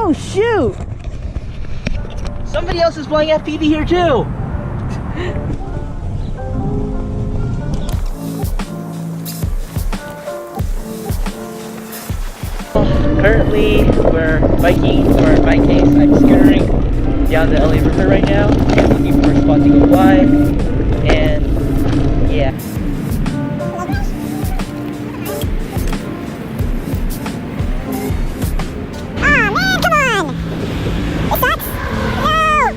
Oh shoot! Somebody else is flying FPV here too! Currently, we're biking, or in my case, I'm scootering down the LA River right now, looking for a spot to go fly, and yeah. Oh man, come on! It sucks! No!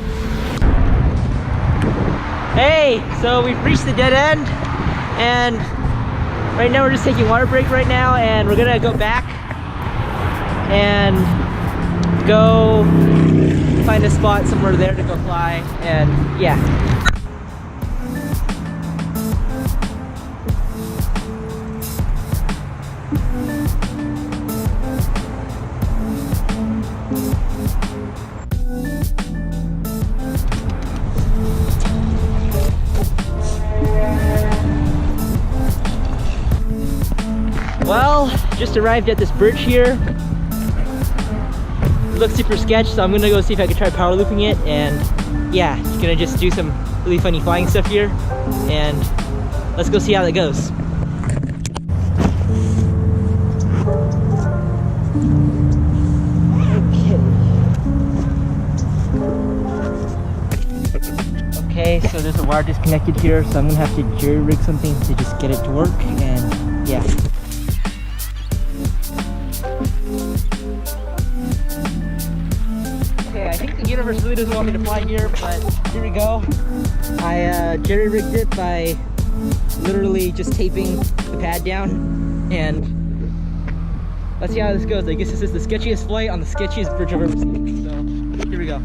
Hey, so we've reached the dead end, and right now we're just taking water break right now, and we're gonna go back and go find a spot somewhere there to go fly, and yeah. Well, just arrived at this bridge here. It looks super sketch, so I'm gonna go see if I can try power looping it, and yeah, gonna just do some really funny flying stuff here, and let's go see how that goes. Okay, so there's a wire disconnected here, so I'm gonna have to jerry rig something to just get it to work, and yeah. I think the universe really doesn't want me to fly here, but here we go. I jerry rigged it by literally just taping the pad down, and let's see how this goes. I guess this is the sketchiest flight on the sketchiest bridge I've ever seen, so here we go.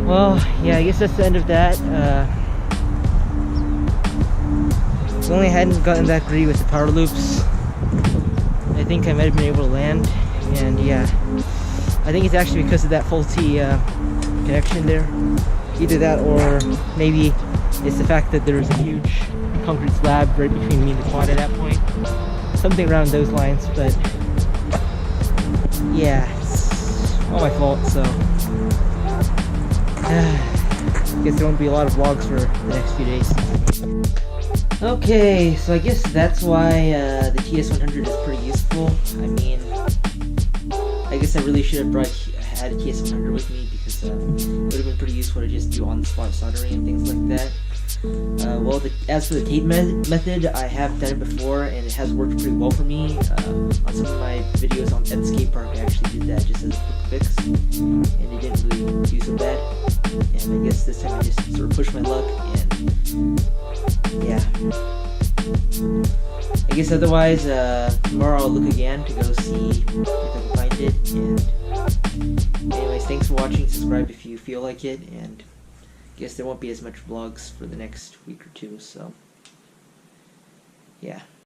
Well, yeah, I guess that's the end of that. If only I hadn't gotten that greedy with the power loops, I think I might have been able to land. And yeah, I think it's actually because of that faulty connection there. Either that, or maybe it's the fact that there's a huge concrete slab right between me and the quad at that point. Something around those lines, but yeah, it's all my fault, so guess there won't be a lot of vlogs for the next few days. Okay, so I guess that's why the TS100 is pretty useful. I mean, I guess I really should have had a TS100 with me, because it would have been pretty useful to just do on-the-spot soldering and things like that. Well, as for the tape method, I have done it before, and it has worked pretty well for me. On some of my videos on at the skate park, I actually did that just as a quick fix, and it didn't really do so bad. And I guess this time I just sort of pushed my luck, and yeah. I guess otherwise, tomorrow I'll look again to go see if I can find it. And anyways, thanks for watching. Subscribe if you feel like it, and I guess there won't be as much vlogs for the next week or two, so yeah.